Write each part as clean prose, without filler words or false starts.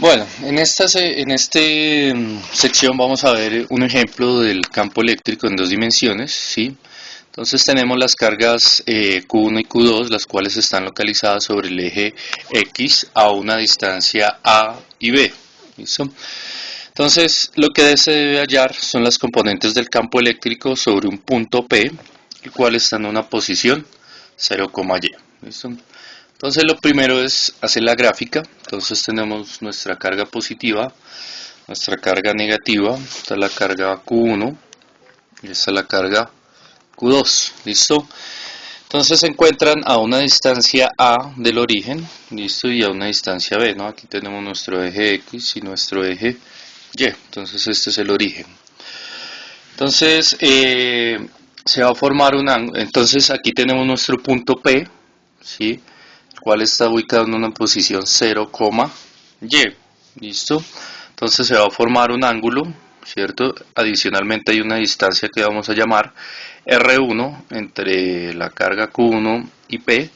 Bueno, en esta sección vamos a ver un ejemplo del campo eléctrico en dos dimensiones, ¿sí? Entonces tenemos las cargas Q1 y Q2, las cuales están localizadas sobre el eje X a una distancia A y B, ¿listo? Entonces lo que se debe hallar son las componentes del campo eléctrico sobre un punto P, el cual está en una posición 0,y, ¿listo? Entonces lo primero es hacer la gráfica. Entonces tenemos nuestra carga positiva, nuestra carga negativa, esta es la carga Q1 y esta es la carga Q2, ¿listo? Entonces se encuentran a una distancia A del origen, ¿listo? Y a una distancia B, ¿no? Aquí tenemos nuestro eje X y nuestro eje Y, entonces este es el origen. Entonces se va a formar un ángulo, entonces aquí tenemos nuestro punto P, ¿sí? Cual está ubicado en una posición 0,y, ¿listo? Entonces se va a formar un ángulo, ¿cierto? Adicionalmente hay una distancia que vamos a llamar R1 entre la carga Q1 y P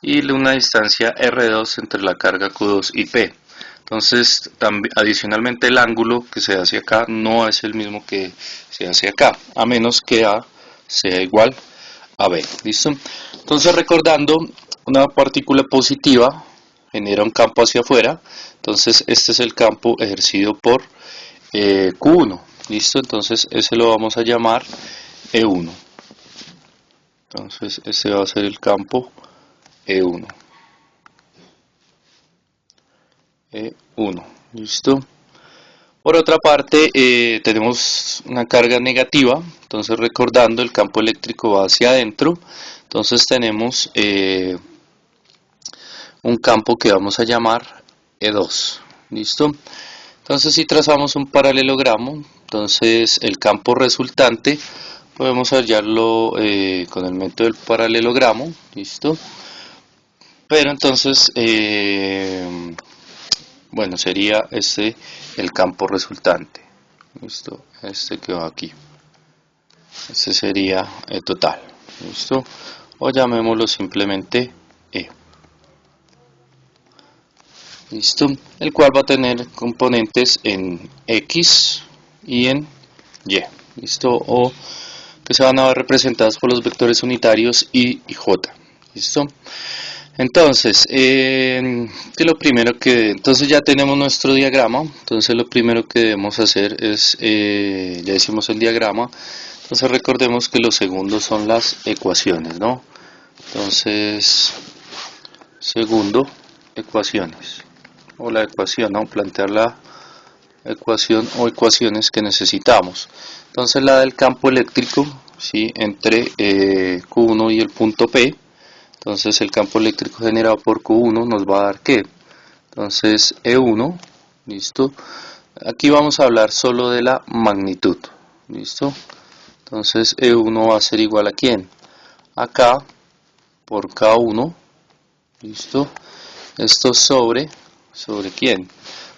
y una distancia R2 entre la carga Q2 y P. Entonces, adicionalmente el ángulo que se hace acá no es el mismo que se hace acá, a menos que A sea igual a B, ¿listo? Entonces recordando, una partícula positiva genera un campo hacia afuera, entonces este es el campo ejercido por Q1, ¿listo? Entonces ese lo vamos a llamar E1, entonces ese va a ser el campo E1, E1, ¿listo? Por otra parte, tenemos una carga negativa, entonces recordando el campo eléctrico va hacia adentro, entonces tenemos un campo que vamos a llamar E2, ¿listo? Entonces si trazamos un paralelogramo, entonces el campo resultante podemos hallarlo con el método del paralelogramo, ¿listo? Pero entonces, bueno, sería este el campo resultante, ¿listo? Este que va aquí, este sería el total, ¿listo? O llamémoslo simplemente E. ¿Listo? El cual va a tener componentes en X y en Y, ¿listo? O que se van a ver representadas por los vectores unitarios Y y J, ¿listo? Entonces, entonces ya tenemos nuestro diagrama, entonces lo primero que debemos hacer es, ya hicimos el diagrama, entonces recordemos que los segundos son las ecuaciones, ¿no? Entonces, segundo, ecuaciones. O la ecuación, ¿no? Plantear la ecuación o ecuaciones que necesitamos. Entonces la del campo eléctrico, ¿sí? Entre Q1 y el punto P. Entonces el campo eléctrico generado por Q1 nos va a dar ¿qué? Entonces E1, ¿listo? Aquí vamos a hablar solo de la magnitud, ¿listo? Entonces E1 va a ser igual a ¿quién? A K por K1, ¿listo? Esto ¿sobre quién?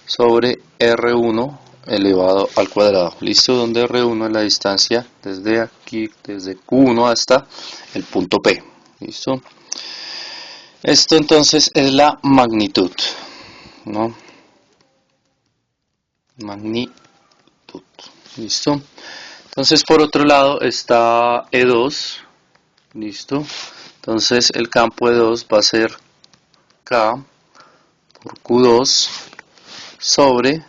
Sobre R1 elevado al cuadrado, ¿listo? Donde R1 es la distancia desde aquí, desde Q1 hasta el punto P, ¿listo? Esto entonces es la magnitud, ¿no? Magnitud, ¿listo? Entonces por otro lado está E2, ¿listo? Entonces el campo E2 va a ser K por Q2 sobre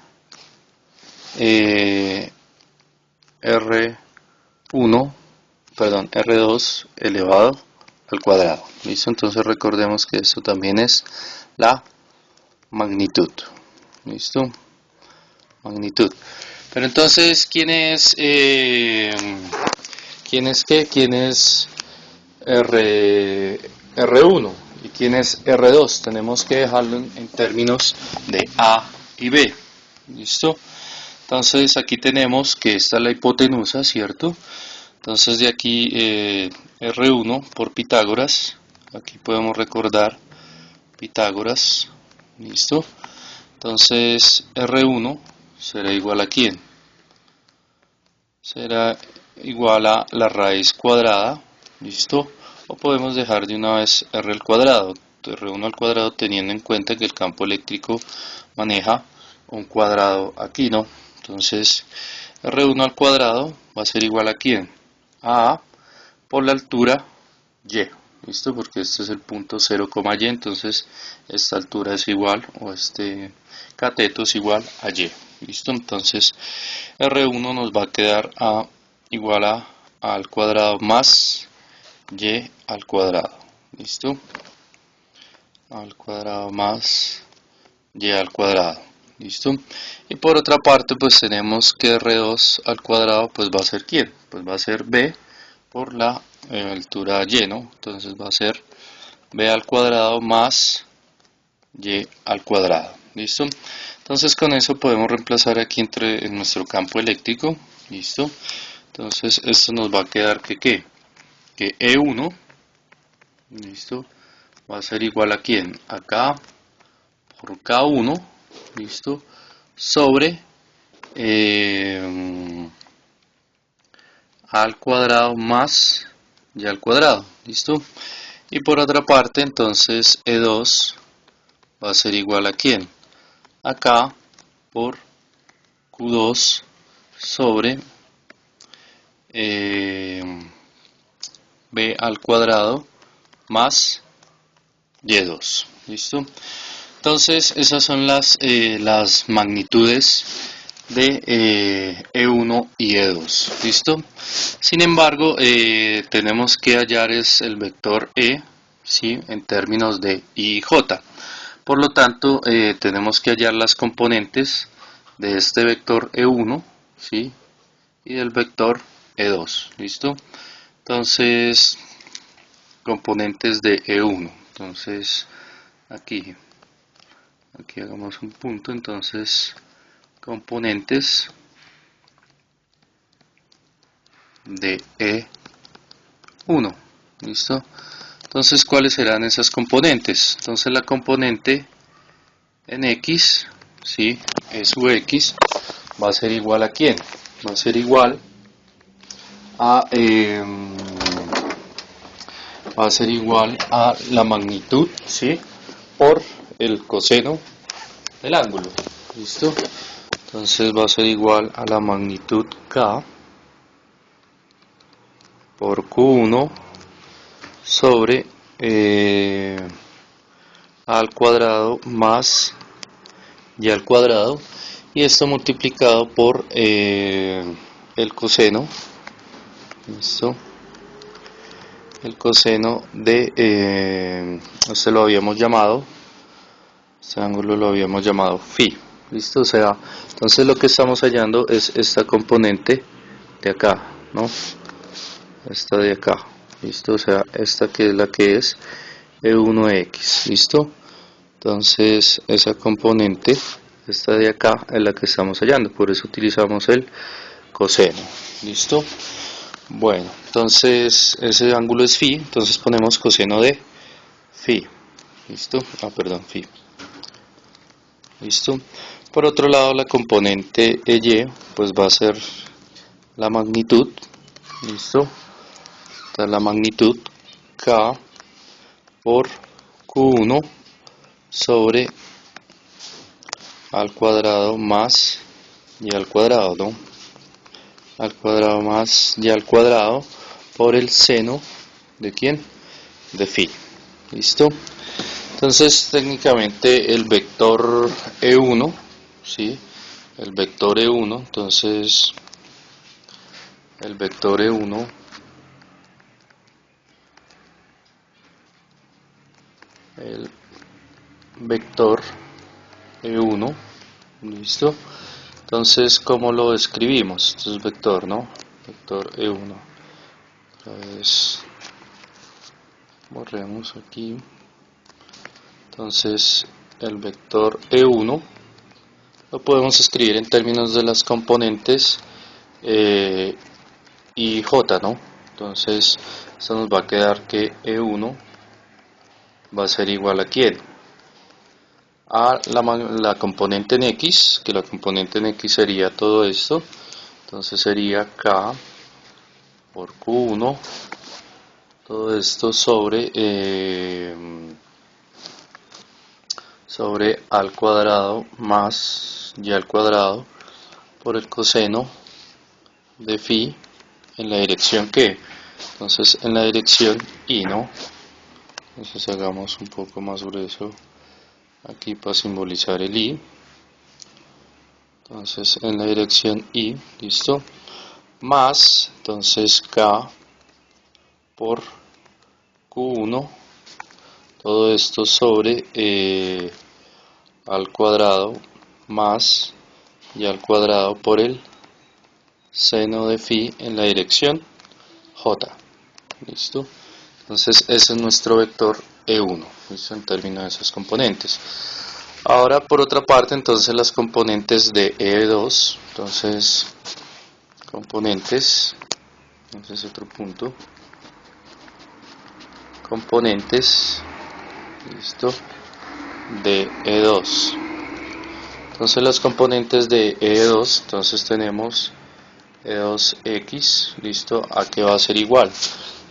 R1, perdón, R2 elevado al cuadrado, ¿listo? Entonces recordemos que esto también es la magnitud, ¿listo? Magnitud. Pero entonces, ¿quién es R1 y quién es R2? Tenemos que dejarlo en términos de A y B, ¿listo? Entonces aquí tenemos que esta es la hipotenusa, ¿cierto? Entonces de aquí R1 por Pitágoras, aquí podemos recordar Pitágoras, ¿listo? Entonces R1 será igual a ¿quién? Será igual a la raíz cuadrada, ¿listo? O podemos dejar de una vez R al cuadrado, R1 al cuadrado teniendo en cuenta que el campo eléctrico maneja un cuadrado aquí, ¿no? Entonces R1 al cuadrado va a ser igual a ¿quién? A por la altura y. ¿Listo? Porque este es el punto 0, y, entonces esta altura es igual, o este cateto es igual a y. ¿Listo? Entonces R1 nos va a quedar a igual a al cuadrado más y al cuadrado. ¿Listo? Al cuadrado más y al cuadrado. ¿Listo? Y por otra parte pues tenemos que R2 al cuadrado pues va a ser ¿quién? Pues va a ser B por la altura y, ¿no? Entonces va a ser B al cuadrado más y al cuadrado. ¿Listo? Entonces con eso podemos reemplazar aquí en nuestro campo eléctrico. ¿Listo? Entonces esto nos va a quedar que ¿qué? Que E1, ¿listo? Va a ser igual a ¿quién? Acá por K1, ¿listo? Sobre A al cuadrado más y al cuadrado, ¿listo? Y por otra parte, entonces E2 va a ser igual a ¿quién? Acá por Q2 sobre B al cuadrado más Y2, ¿listo? Entonces esas son las magnitudes de E1 y E2, ¿listo? Sin embargo, tenemos que hallar es el vector E, ¿sí? En términos de I y J. Por lo tanto, tenemos que hallar las componentes de este vector E1, ¿sí? Y del vector E2, ¿listo? Entonces, componentes de E1. Entonces, aquí hagamos un punto. Entonces, componentes de E1, ¿listo? Entonces, ¿cuáles serán esas componentes? Entonces, la componente en X, ¿sí? E sub X va a ser igual a ¿quién? Va a ser igual a va a ser igual a la magnitud, ¿sí? Por el coseno del ángulo, ¿listo? Entonces va a ser igual a la magnitud K por Q1 sobre A al cuadrado más Y al cuadrado, y esto multiplicado por el coseno, ¿listo? El coseno de, este lo habíamos llamado, este ángulo lo habíamos llamado phi, ¿listo? O sea, entonces lo que estamos hallando es esta componente de acá, ¿no? Esta de acá, ¿listo? O sea, esta que es la que es E1X, ¿listo? Entonces, esa componente, esta de acá, es la que estamos hallando, por eso utilizamos el coseno, ¿listo? Bueno, entonces ese ángulo es phi, entonces ponemos coseno de phi, ¿listo? Perdón, phi, ¿listo? Por otro lado, la componente EY, pues va a ser la magnitud, ¿listo? Esta es la magnitud K por Q1 sobre al cuadrado más y al cuadrado, ¿no? Al cuadrado más y al cuadrado por el seno de ¿quién? De phi. ¿Listo? Entonces técnicamente el vector E1, ¿sí? El vector E1, entonces el vector E1 el vector E1, ¿listo? Entonces, ¿cómo lo escribimos? Esto es vector, ¿no? Vector E1. Otra vez borremos aquí. Entonces, el vector E1 lo podemos escribir en términos de las componentes y J, ¿no? Entonces, esto nos va a quedar que E1 va a ser igual a ¿quién? A la componente en X, que la componente en X sería todo esto. Entonces sería K por Q1, todo esto sobre sobre a al cuadrado más y al cuadrado por el coseno de phi en la dirección que, entonces en la dirección y, ¿no? Entonces hagamos un poco más grueso aquí para simbolizar el i. Entonces en la dirección y, listo, más, entonces k por q1, todo esto sobre al cuadrado más y al cuadrado por el seno de phi en la dirección j. Listo. Entonces ese es nuestro vector E1, ¿listo? En términos de esas componentes. Ahora por otra parte, entonces las componentes de E2, entonces componentes, entonces otro punto, componentes, listo, de E2. Entonces las componentes de E2, entonces tenemos E2x, listo, ¿a qué va a ser igual?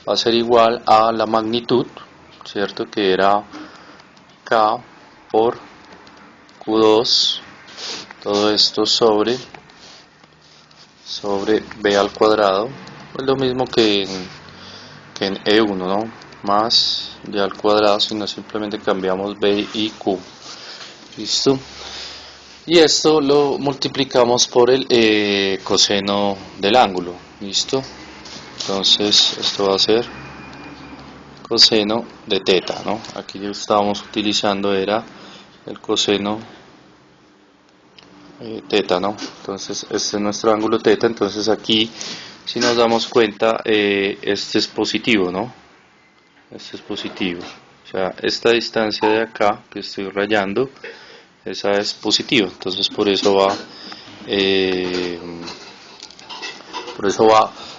Va a ser igual a la magnitud, ¿cierto? Que era K por Q2, todo esto sobre B al cuadrado, pues lo mismo que en E1, ¿no? Más Y al cuadrado, sino simplemente cambiamos B y Q, ¿listo? Y esto lo multiplicamos por el coseno del ángulo, ¿listo? Entonces esto va a ser coseno de teta, ¿no? Aquí ya estábamos utilizando era el coseno teta, ¿no? Entonces este es nuestro ángulo teta, entonces aquí si nos damos cuenta este es positivo, ¿no? Este es positivo, o sea esta distancia de acá que estoy rayando, esa es positiva, entonces por eso va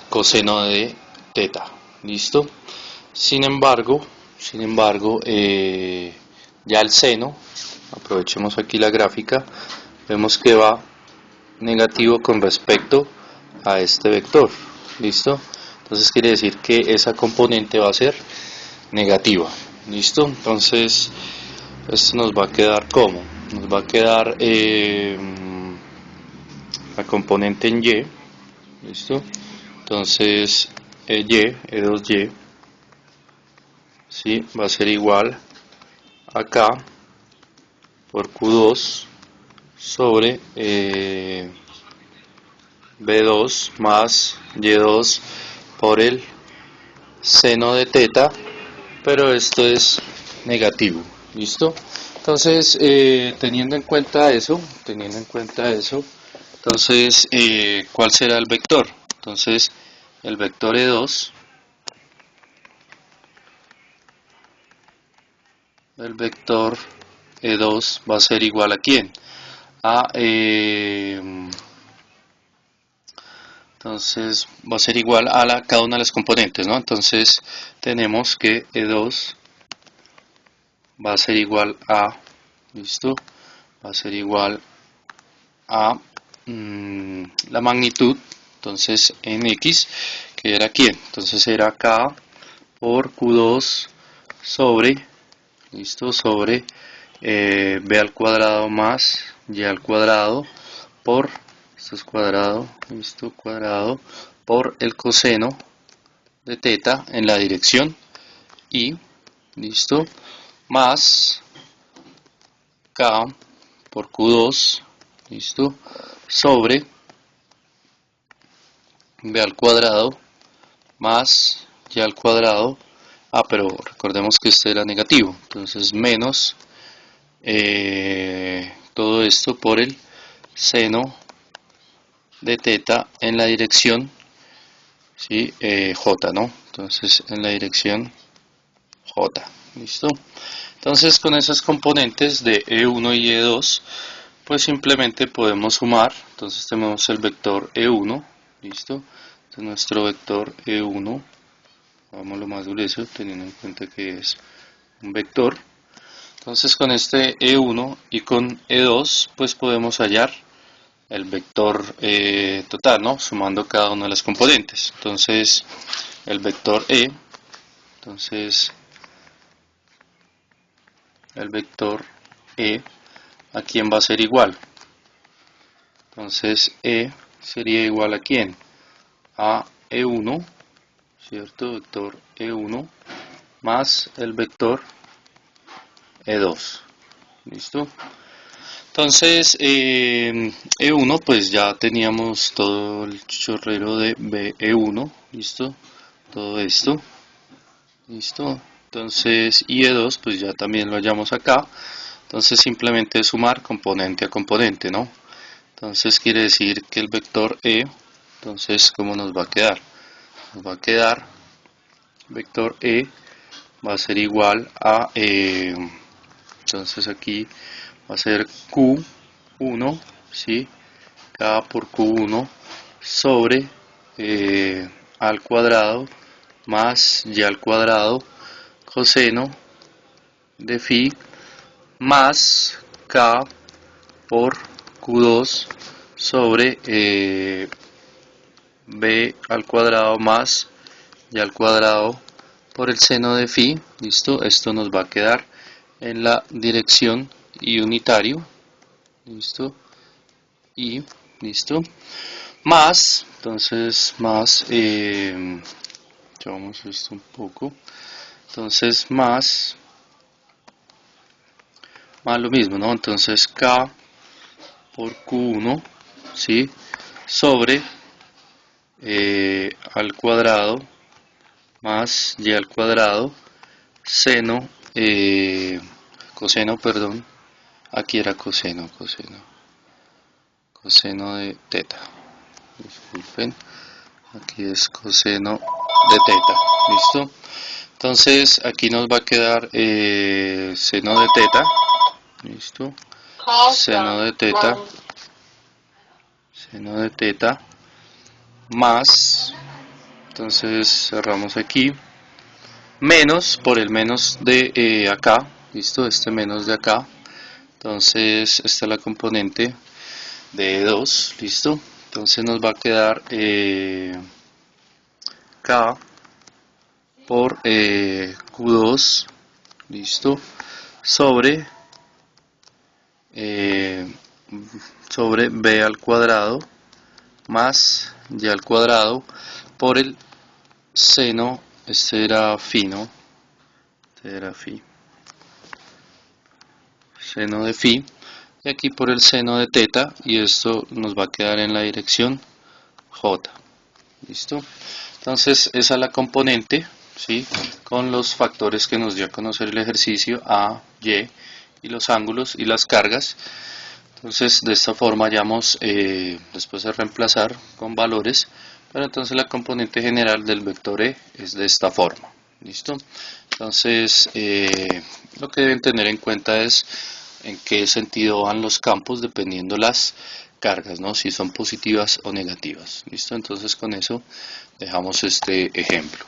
coseno de teta, ¿listo? Sin embargo, ya el seno, aprovechemos aquí la gráfica, vemos que va negativo con respecto a este vector, ¿listo? Entonces quiere decir que esa componente va a ser negativa, ¿listo? Entonces esto nos va a quedar como, nos va a quedar la componente en y, ¿listo? Entonces E2y, ¿sí? Va a ser igual a K por Q2 sobre B2 más Y2 por el seno de teta, pero esto es negativo, ¿listo? Entonces, teniendo en cuenta eso, entonces, ¿cuál será el vector? Entonces, el vector E2, va a ser igual a ¿quién? A, entonces, va a ser igual a cada una de las componentes, ¿no? Entonces, tenemos que E2 va a ser igual a, ¿listo? Va a ser igual a la magnitud, entonces en X, que era ¿quién? Entonces era K por Q2 sobre, ¿listo? Sobre B al cuadrado más Y al cuadrado por, esto es cuadrado, ¿listo? Cuadrado por el coseno de teta en la dirección Y, ¿listo? Más K por Q2, ¿listo? Sobre B al cuadrado más Y al cuadrado. Pero recordemos que este era negativo, entonces menos todo esto por el seno de teta en la dirección, ¿sí? J, ¿no? Entonces en la dirección J, ¿listo? Entonces con esas componentes de E1 y E2, pues simplemente podemos sumar. Entonces tenemos el vector E1, ¿listo? Entonces nuestro vector E1, hagámoslo más grueso teniendo en cuenta que es un vector. Entonces con este E1 y con E2 pues podemos hallar el vector total, ¿no? Sumando cada una de las componentes. Entonces el vector E, entonces el vector E, ¿a quién va a ser igual? Entonces E sería igual a quién? A E1, ¿cierto? Vector E1 más el vector E2. ¿Listo? Entonces, E1, pues ya teníamos todo el chorrero de E1, ¿listo? Todo esto, ¿listo? Entonces, y E2, pues ya también lo hallamos acá. Entonces, simplemente sumar componente a componente, ¿no? Entonces, quiere decir que el vector E, entonces, ¿cómo nos va a quedar? Nos va a quedar, vector E va a ser igual a, entonces aquí va a ser Q1, ¿sí? K por Q1 sobre A al cuadrado más Y al cuadrado coseno de phi más K por Q2 sobre B al cuadrado más Y al cuadrado por el seno de phi. ¿Listo? Esto nos va a quedar en la dirección y unitario. ¿Listo? Y listo. Más, entonces más, echamos esto un poco. Entonces más lo mismo, ¿no? Entonces K por Q1, ¿sí? Sobre al cuadrado más Y al cuadrado seno, coseno, perdón, aquí era coseno de teta, disculpen, aquí es coseno de teta, ¿listo? Entonces aquí nos va a quedar seno de teta, ¿listo? Seno de teta más, entonces cerramos aquí, menos por el menos de acá, ¿listo? Este menos de acá, entonces esta es la componente de 2, ¿listo? Entonces nos va a quedar K por Q2, ¿listo? Sobre B al cuadrado más Y al cuadrado por el seno, este era phi, ¿no? Este era phi, seno de phi, y aquí por el seno de teta, y esto nos va a quedar en la dirección J, ¿listo? Entonces esa es la componente, ¿sí? Con los factores que nos dio a conocer el ejercicio, A, Y, y los ángulos y las cargas. Entonces de esta forma hallamos, después de reemplazar con valores, pero entonces la componente general del vector E es de esta forma, ¿listo? Entonces lo que deben tener en cuenta es en qué sentido van los campos dependiendo las cargas, ¿no? Si son positivas o negativas, ¿listo? Entonces con eso dejamos este ejemplo.